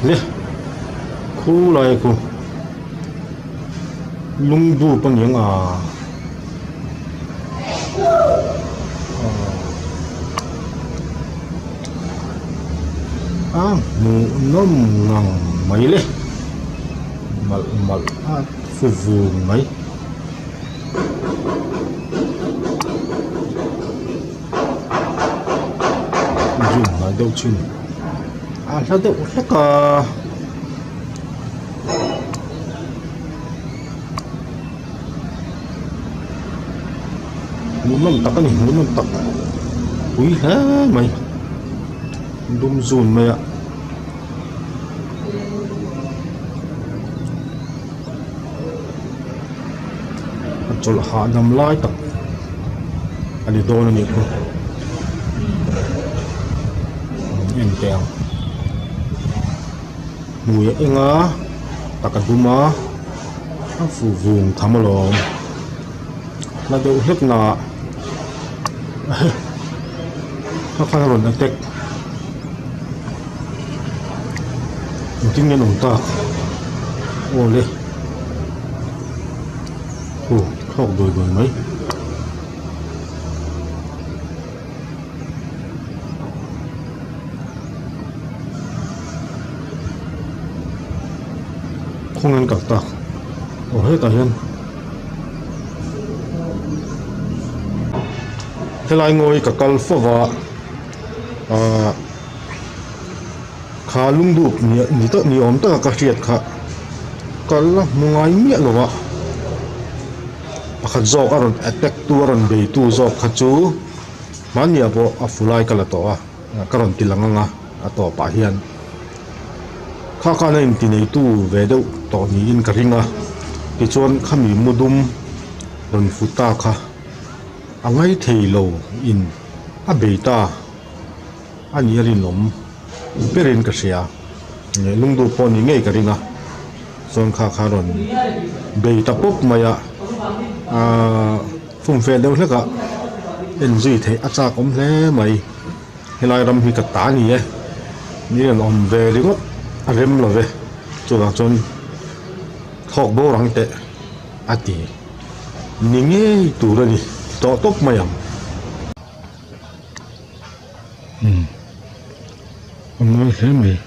le khu lại khu lung du bằng những mu nom ngang mấy le mal mal phu vu mấy dùng là đâu chừng sao đâu hết cả muốn làm tắc này muốn làm tắc ui hả mày đun dùn mày ạ cho là hạ nằm lại tắc anh đi đâu này không nhìn kèo mùi anh á tắc cái bùm phù vùng thắm lò là đâu hết nọ nó phải rồi nó tết chính nhân ông ta ô lê khóc đôi mấy không ăn cả ta hết cả nhân thế lại ngồi cả cal phô và khá lung đục ni tớ ni om tớ cả triệt khá cal là ngay miệng rồi ạ khát gió cả rồi attack tu rồi bể tu gió khát chú mà nhiều bộ afulai cả là to cả rồi tilang nga to pa hiền khá nên tin này tu về đâu to ni in cả ringa cái chuan khami mudum rồi futa khá ngay thầy lâu in beta anh ấy lên lom berin cái gì lung du pon ngay cái ringa son khá rồi beta pop maya phun phèn đâu hết cả en duy thấy ác cũng thế mày hiện nay làm gì cả tá gì ấy như là làm về đi mất rem là về cho là chọn học bố răng tệ tí những cái tủ ra đi to top mày ông nói thế mày